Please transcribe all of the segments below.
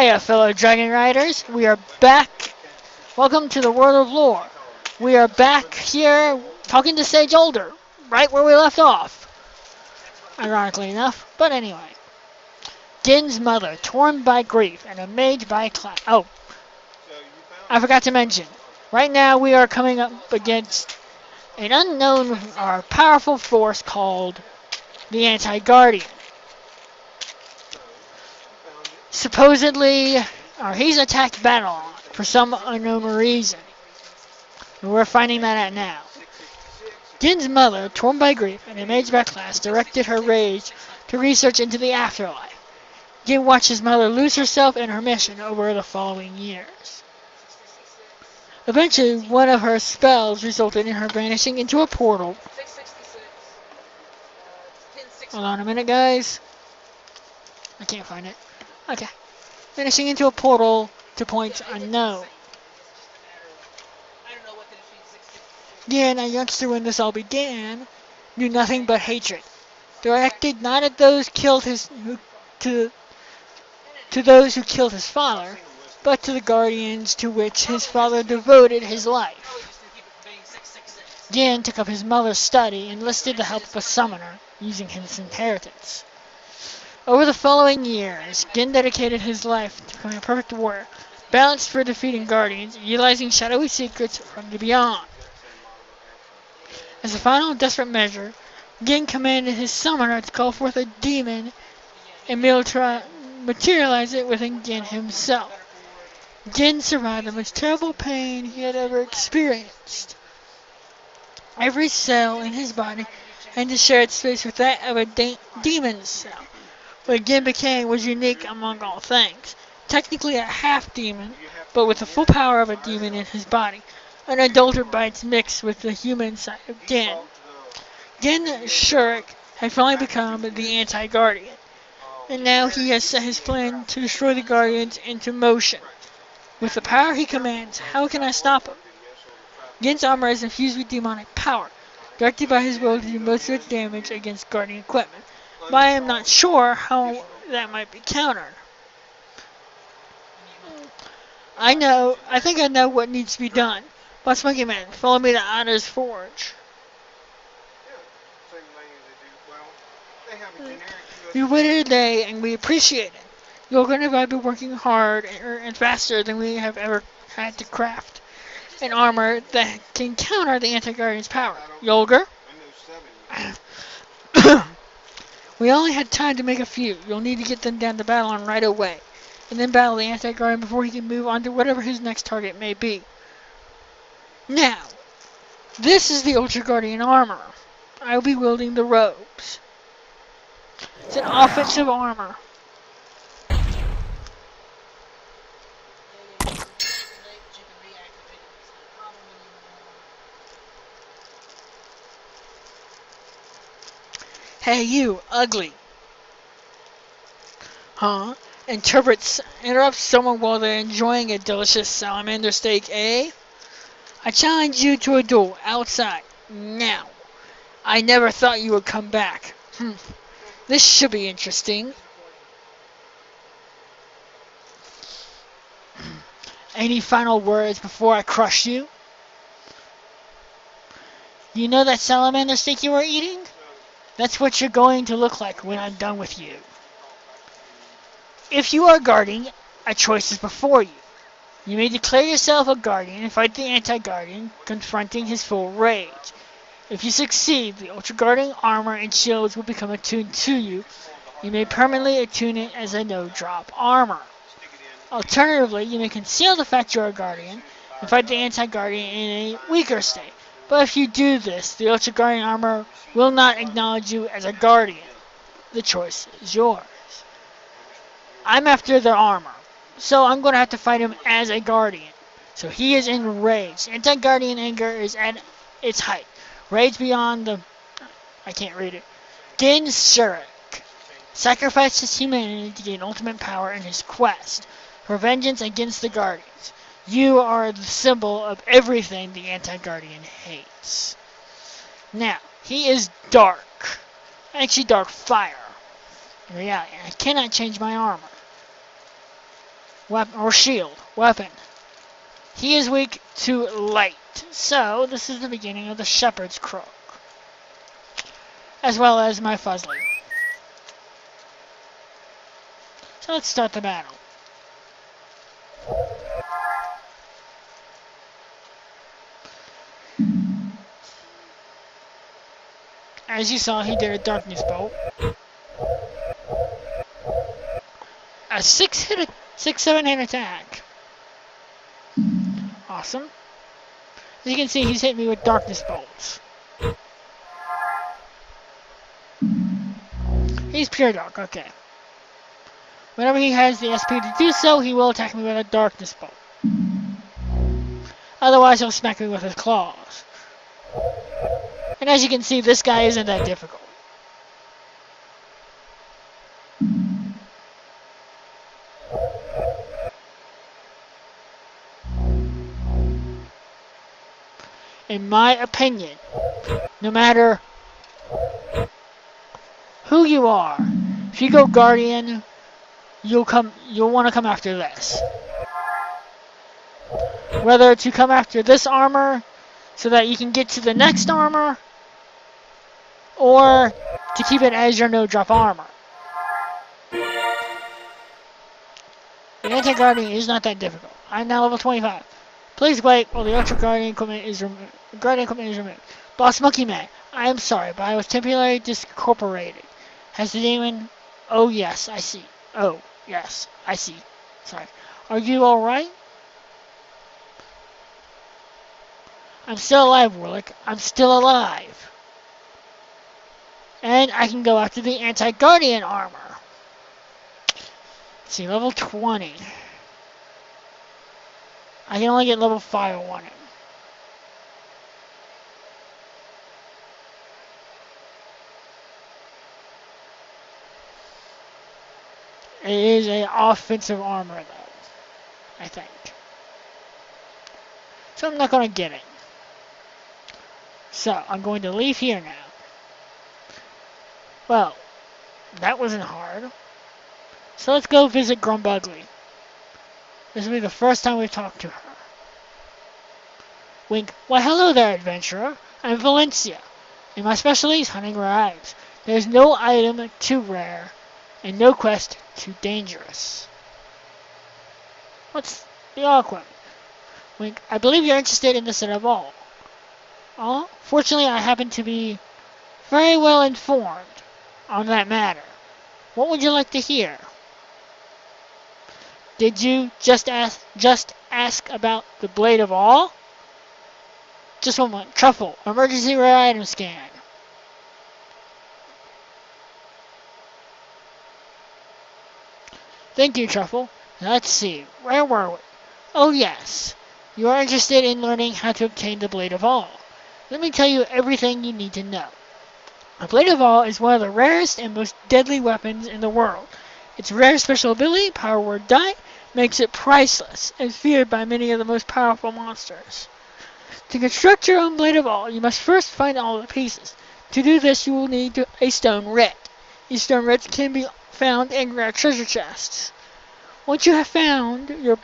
Hiya, fellow Dragon Riders. We are back. Welcome to the world of lore. We are back here talking to Sage Older, right where we left off. Ironically enough, but anyway. Din's mother, torn by grief and amazed by Oh, I forgot to mention. Right now we are coming up against an unknown or powerful force called the Anti-Gaurdian. Supposedly, he's attacked Babylon for some unknown reason. And we're finding that out now. Din's mother, torn by grief and amazed by class, directed her rage to research into the afterlife. Din watched his mother lose herself in her mission over the following years. Eventually, one of her spells resulted in her vanishing into a portal. Hold on a minute, guys. I can't find it. Okay. Vanishing into a portal to points unknown. Din, a youngster when this all began, knew nothing but hatred. Directed not at those to those who killed his father, but to the guardians to which his father devoted his life. Din took up his mother's study and enlisted the help of a summoner, using his inheritance. Over the following years, Din dedicated his life to becoming a perfect warrior, balanced for defeating guardians, utilizing shadowy secrets from the beyond. As a final desperate measure, Din commanded his summoner to call forth a demon and materialize it within Din himself. Din survived the most terrible pain he had ever experienced. Every cell in his body had to share its space with that of a demon's cell. What Din became was unique among all things. Technically a half-demon, but with the full power of a demon in his body, unadulterated by its mix with the human side of Din. Din Shurik had finally become the Anti-Gaurdian, and now he has set his plan to destroy the Guardians into motion. With the power he commands, how can I stop him? Din's armor is infused with demonic power, directed by his will to do most of its damage against Guardian equipment, but I am not sure how that might be countered. I think I know what needs to be done. Boss Monkey Man, follow me to Otto's Forge. You waited a day and we appreciate it. Yolger and I have been working hard and faster than we have ever had to craft an armor that can counter the Anti-Guardian's power. Yolger? We only had time to make a few. You'll need to get them down to Babylon right away, and then battle the Anti-Guardian before he can move on to whatever his next target may be. Now, this is the Ultra Guardian armor. I will be wielding the robes. It's an offensive armor. Hey you, ugly. Huh? Interrupts someone while they're enjoying a delicious salamander steak, eh? I challenge you to a duel outside, now. I never thought you would come back. This should be interesting. Any final words before I crush you? You know that salamander steak you were eating? That's what you're going to look like when I'm done with you. If you are guarding, a choice is before you. You may declare yourself a guardian and fight the Anti-Guardian, confronting his full rage. If you succeed, the Ultra Guardian armor and shields will become attuned to you. You may permanently attune it as a no-drop armor. Alternatively, you may conceal the fact you're a guardian and fight the Anti-Guardian in a weaker state. But if you do this, the Ultra Guardian armor will not acknowledge you as a guardian. The choice is yours. I'm after their armor, so I'm going to have to fight him as a guardian. So he is enraged. Anti-Guardian anger is at its height. Rage beyond the... I can't read it. Din Shurik sacrificed his humanity to gain ultimate power in his quest for vengeance against the Guardians. You are the symbol of everything the Anti-Guardian hates. Now, he is dark. Actually, dark fire. In reality, I cannot change my armor. weapon or shield. Weapon. He is weak to light. So, this is the beginning of the Shepherd's Crook. As well as my Fuzzly. So let's start the battle. As you saw, he did a Darkness Bolt. A 6-7 hit attack. Awesome. As you can see, he's hit me with Darkness Bolts. He's pure dark, okay. Whenever he has the SP to do so, he will attack me with a Darkness Bolt. Otherwise, he'll smack me with his claws. And as you can see, this guy isn't that difficult. In my opinion, no matter who you are, if you go Guardian, you'll want to come after this. Whether to come after this armor so that you can get to the next armor, or to keep it as your no-drop armor. The Anti-Gaurdian is not that difficult. I'm now level 25. Please wait while the Ultra Guardian equipment is removed. Boss Monkey Man, I am sorry, but I was temporarily discorporated. Has the demon? Oh yes, I see. Oh yes, I see. Sorry. Are you alright? I'm still alive, Warlick. I'm still alive. And I can go after the Anti-Gaurdian armor. Let's see, level 20. I can only get level 5 on it. It is an offensive armor, though, I think. So I'm not going to get it. So, I'm going to leave here now. Well, that wasn't hard. So let's go visit Grumbugly. This will be the first time we've talked to her. Wink. Why, hello there, adventurer. I'm Valencia, and my specialty is hunting rare items. There's no item too rare, and no quest too dangerous. What's the awkward? Wink. I believe you're interested in the set of all. Fortunately, I happen to be very well informed on that matter. What would you like to hear? Did you just ask about the Blade of All? Just one moment. Truffle. Emergency rare item scan. Thank you, Truffle. Let's see. Where were we? Oh, yes. You are interested in learning how to obtain the Blade of All. Let me tell you everything you need to know. The Blade of All is one of the rarest and most deadly weapons in the world. Its rare special ability, Power Word Die, makes it priceless and feared by many of the most powerful monsters. To construct your own Blade of All, you must first find all the pieces. To do this, you will need a stone red. These stone reds can be found in rare treasure chests. Once you have found the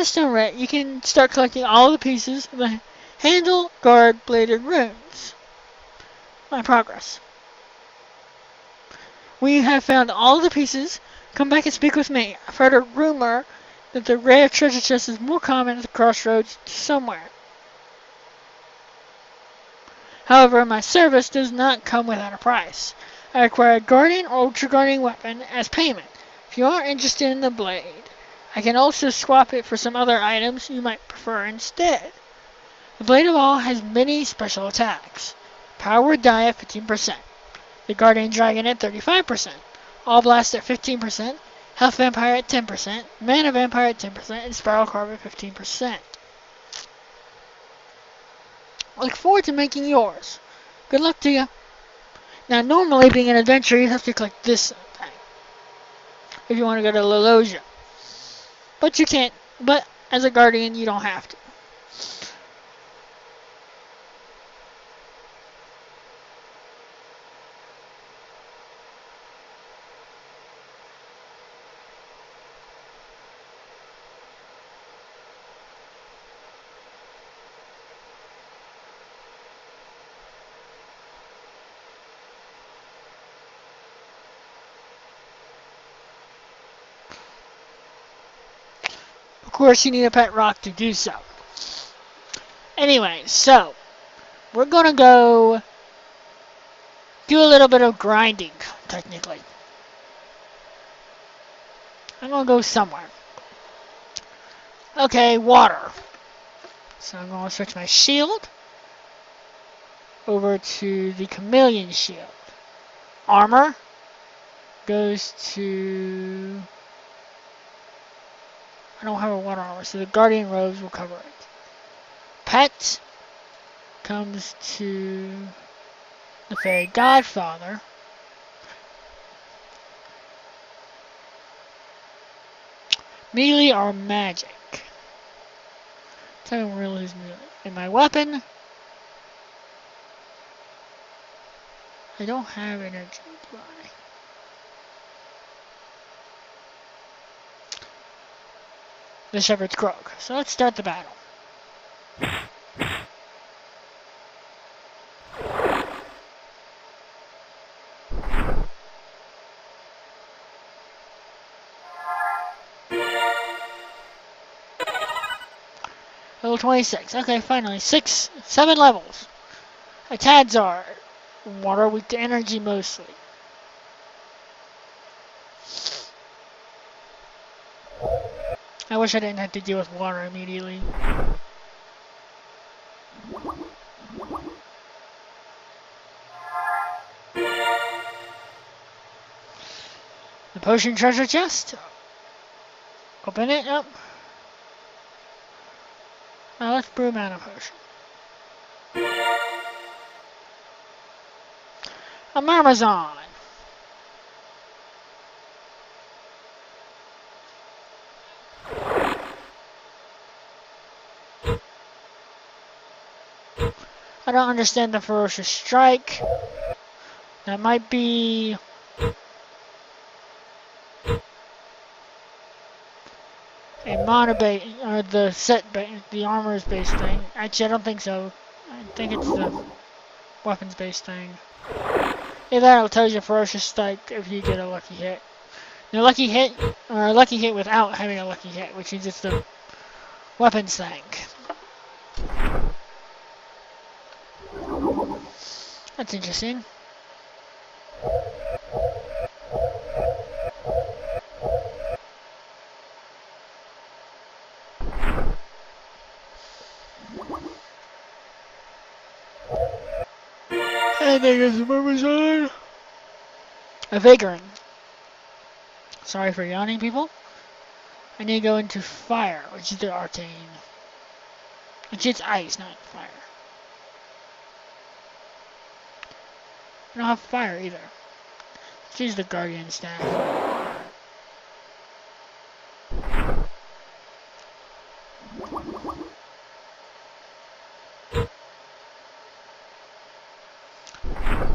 stone red, you can start collecting all the pieces of the handle, guard, bladed runes. My progress. When you have found all the pieces, come back and speak with me. I've heard a rumor that the rare treasure chest is more common at the crossroads somewhere. However, my service does not come without a price. I require a Guardian or Ultra Guardian weapon as payment. If you are interested in the blade, I can also swap it for some other items you might prefer instead. The Blade of All has many special attacks. Power Word Die at 15%. The Guardian Dragon at 35%. All Blast at 15%. Health Vampire at 10%. Mana Vampire at 10%. And Spiral Carve at 15%. I look forward to making yours. Good luck to you. Now, normally, being an adventurer, you have to click this thing if you want to go to Lolosia. But you can't. But as a Guardian, you don't have to. course, you need a pet rock to do so. Anyway, so we're gonna go do a little bit of grinding, technically. I'm gonna go somewhere. Okay, water. So I'm gonna switch my shield over to the chameleon shield. Armor goes to... I don't have a water armor, so the guardian robes will cover it. Pet comes to the fairy godfather. Melee or magic? I don't really use melee. And my weapon, I don't have energy, do I? The shepherd's croak. So let's start the battle. Level 26. Okay, finally. 7 levels. Attacks are water, weak to energy mostly. I wish I didn't have to deal with water immediately. The potion treasure chest. Open it up. Now let's brew mana potion. A Marmazon. I don't understand the ferocious strike. That might be a mana base, or the set base, the armor's based thing. Actually, I don't think so. I think it's the weapons based thing. Either that, it tells you ferocious strike if you get a lucky hit. The lucky hit, or a lucky hit without having a lucky hit, which is just the weapons thing. That's interesting. I think it's a Marmazon. A Vagrant. Sorry for yawning, people. I need to go into fire, which is the arcane. Which is ice, not fire. I don't have fire either. Let's use the guardian staff.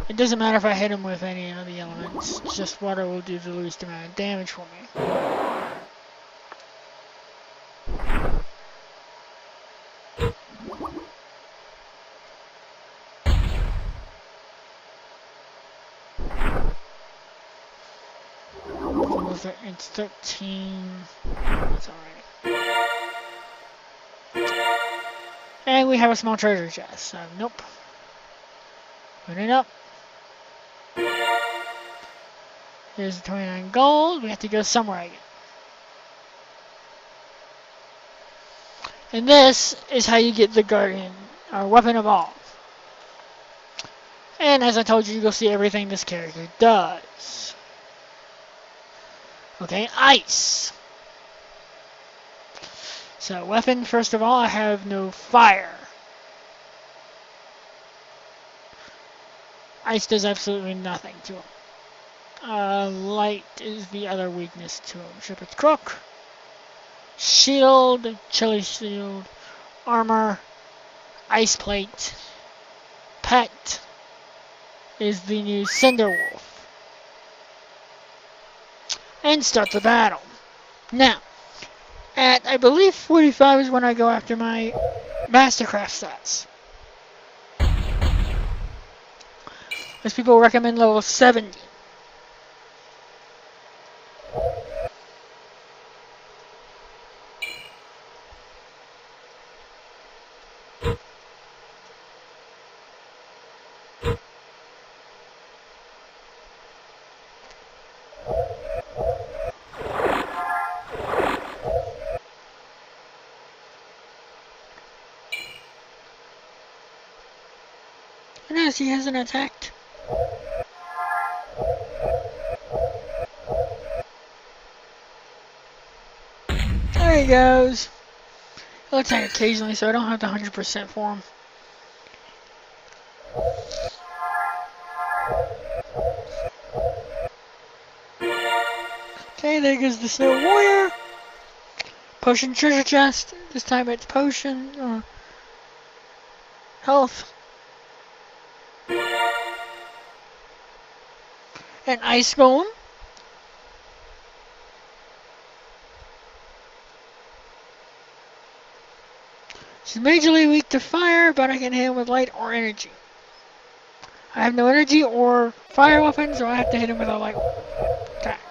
It doesn't matter if I hit him with any of the elements. It's just water will do the least amount of damage for me. It's 13. That's alright. And we have a small treasure chest. So, nope. Put it up. Here's the 29 gold. We have to go somewhere again. And this is how you get the guardian, or weapon of all. And as I told you, you'll see everything this character does. Okay, ice. So, weapon, first of all, I have no fire. Ice does absolutely nothing to him. Light is the other weakness to him. Shepherd's crook. Shield, chili shield, armor, ice plate. Pet is the new Cinder Wolf. And start the battle. Now, at I believe 45 is when I go after my Mastercraft stats. Most people recommend level 70. Notice he hasn't attacked. There he goes. He'll attack occasionally, so I don't have the 100% for him. Okay, there goes the Snow Warrior. Potion treasure chest. This time it's potion. Health. And Ice Golem. She's majorly weak to fire, but I can hit him with light or energy. I have no energy or fire weapons, so I have to hit him with a light attack.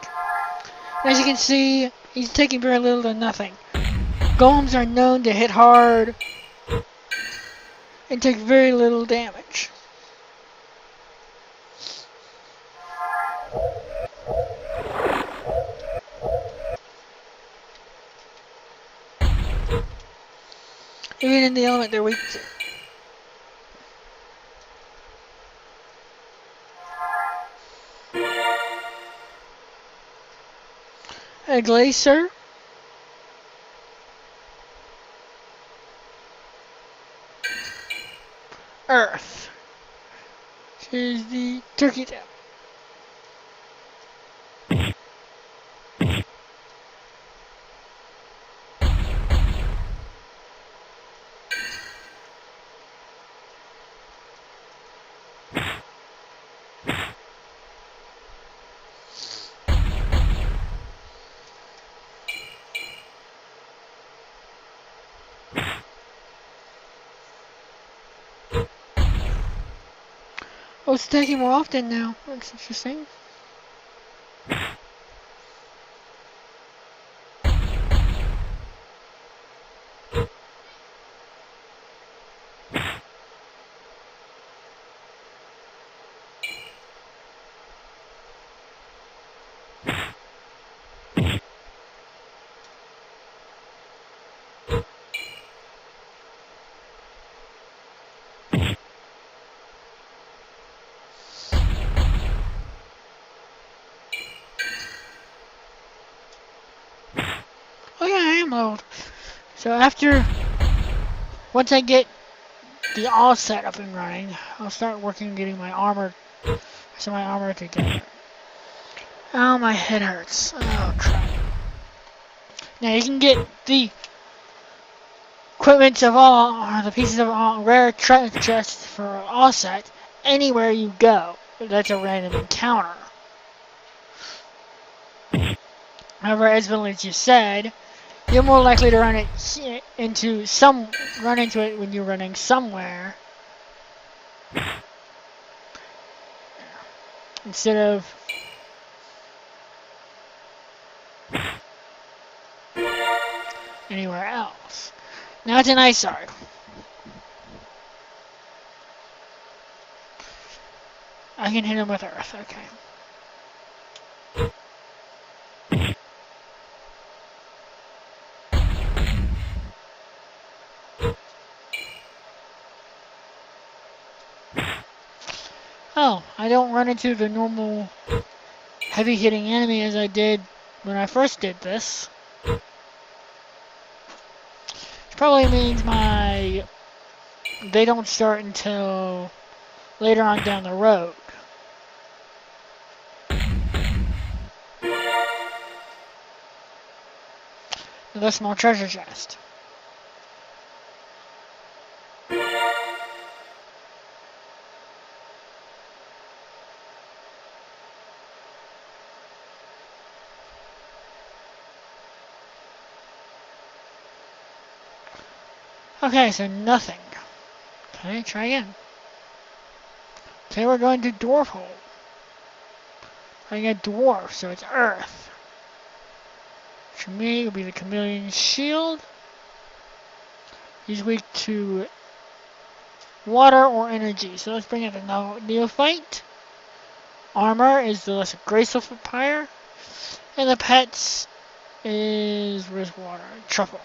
As you can see, he's taking very little to nothing. Golems are known to hit hard and take very little damage. Even in the element, they're weak to. A Glacier. Earth. Here's the turkey tail. Oh, it's attacking more often now. That's interesting. Oh yeah, I am old. So once I get the all set up and running, I'll start working on getting my armor, together. Oh, my head hurts. Oh, crap. Now you can get the equipment of all, or the pieces of all rare treasure chests for all set anywhere you go. That's a random encounter. However, as Village just said, you're more likely to run into it when you're running somewhere instead of anywhere else. Now it's an ice shard. I can hit him with earth. Okay. Oh, I don't run into the normal heavy hitting enemy as I did when I first did this. Which probably means they don't start until later on down the road. The small treasure chest. Okay, so nothing. Okay, try again. Okay, we're going to dwarf hole. I get dwarf, so it's earth. For me, it will be the chameleon shield. He's weak to water or energy. So let's bring in the neophyte. Armor is the less graceful fire. And the pets is where's water? Truffle.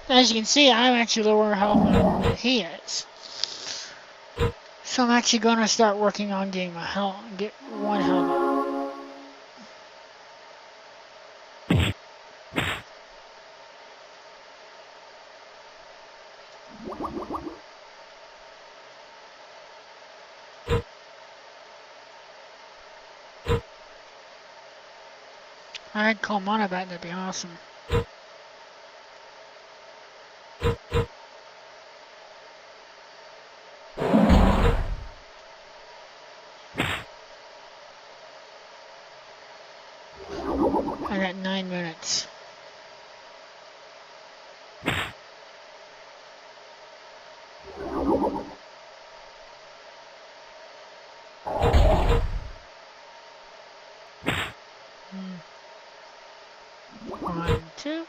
As you can see, I'm actually lower health than he is. So I'm actually going to start working on getting my health, get one health up. I'd call mana back, that'd be awesome. I got 9 minutes. One, two.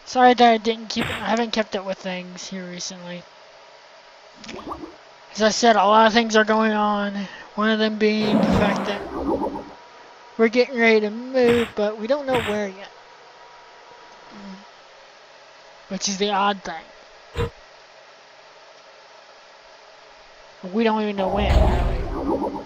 Sorry that I haven't kept up with things here recently. As I said, a lot of things are going on. One of them being the fact that we're getting ready to move, but we don't know where yet. Which is the odd thing. We don't even know when, really.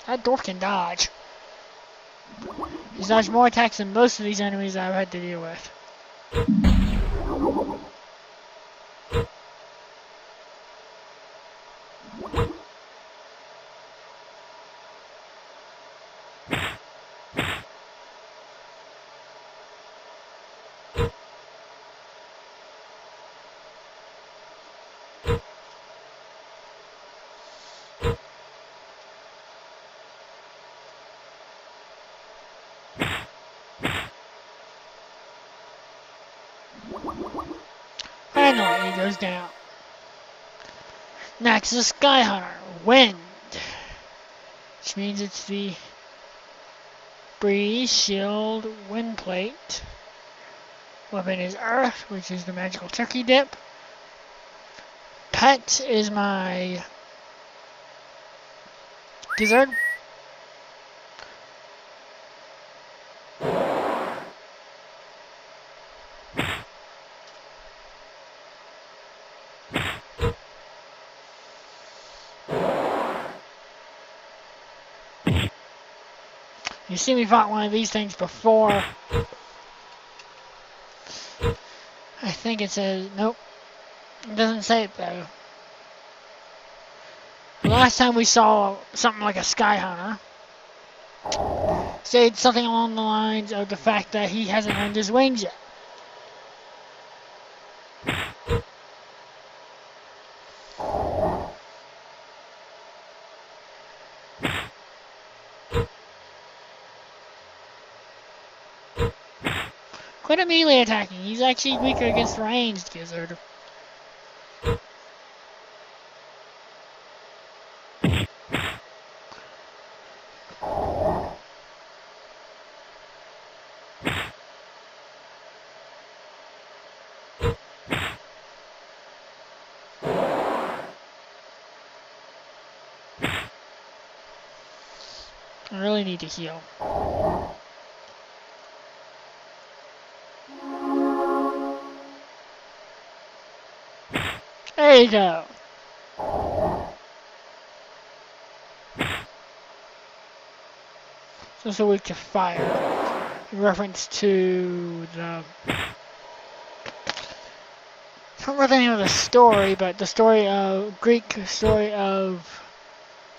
That dwarf can dodge. He's dodged more attacks than most of these enemies I've had to deal with. Finally, he goes down. Next is a Sky Hunter, Wind. Which means it's the Breeze, Shield, Wind Plate. Weapon is Earth, which is the magical turkey dip. Pet is my gizzard. You see me fought one of these things before. I think it says, nope. It doesn't say it though. The last time we saw something like a Sky Hunter, said something along the lines of the fact that he hasn't earned his wings yet. Quit a melee attacking. He's actually weaker against ranged gizzard. I really need to heal. There you go. So it's a weak to fire. In reference to the... I don't remember the name of the story, but the story of... Greek story of...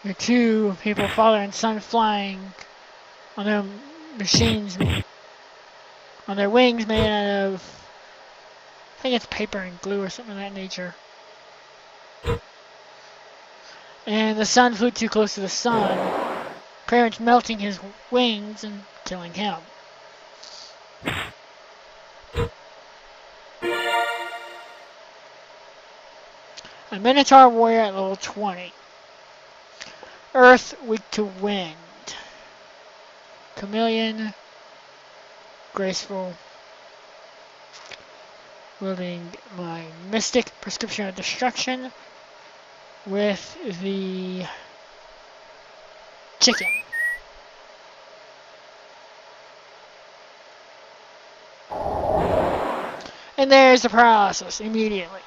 the two people, father and son, flying on their machines, on their wings made out of, I think it's paper and glue or something of that nature. And the sun flew too close to the sun, pretty much melting his wings and killing him. A Minotaur warrior at level 20. Earth, weak to wind. Chameleon, graceful. Wielding my Mystic Prescription of Destruction with the chicken. And there's the paralysis immediately.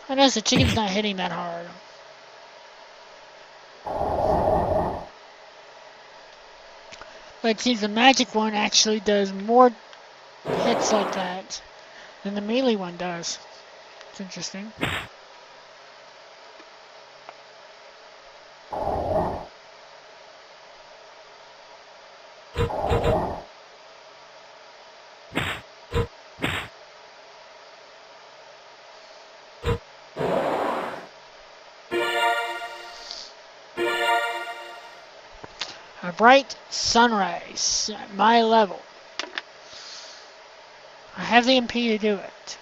I notice the chicken's not hitting that hard. But it seems the magic one actually does more hits like that than the melee one does. It's interesting. A bright sunrise at my level. I have the MP to do it.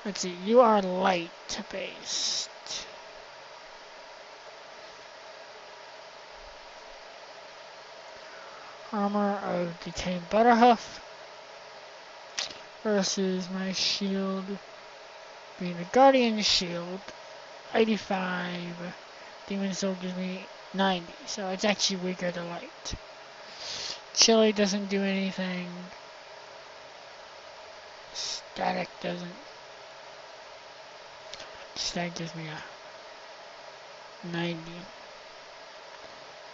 Let's see, you are light based. Armor of Detained Butterhoof versus my shield being the Guardian Shield. 85. Demon Soul gives me 90, so it's actually weaker to light. Chili doesn't do anything. Static doesn't. Static gives me a 90.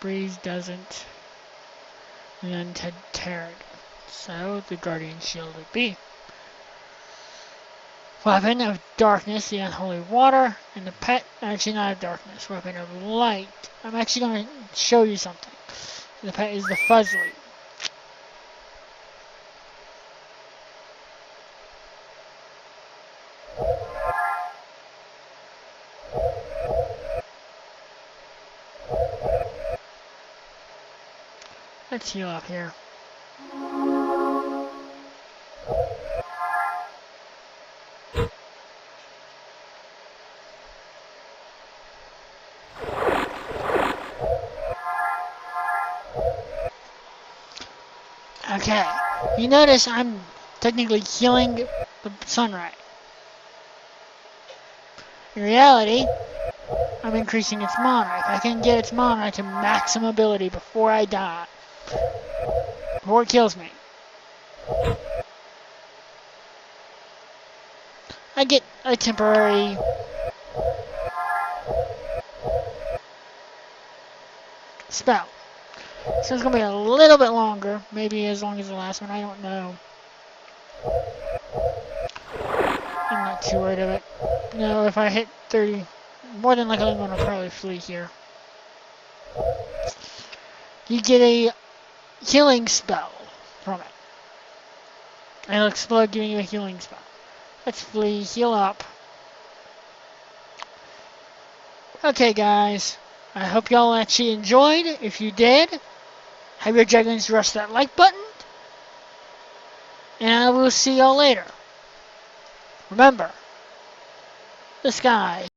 Breeze doesn't. And Undead Terror. So the Guardian Shield would be. Weapon of Darkness, the Unholy Water, and the pet, actually not of Darkness, Weapon of Light. I'm actually going to show you something. The pet is the Fuzzly. Let's heal up here. Okay, you notice I'm technically healing the sunrise. In reality, I'm increasing its mana. If I can get its mana to maximum ability before I die, before it kills me, I get a temporary spell. So it's going to be a little bit longer, maybe as long as the last one, I don't know. I'm not too worried of it. No, if I hit 30, more than likely I'm going to probably flee here. You get a healing spell from it. And it'll explode, giving you a healing spell. Let's flee, heal up. Okay, guys. I hope y'all actually enjoyed. If you did, have your dragons rush that like button. And I will see y'all later. Remember, the sky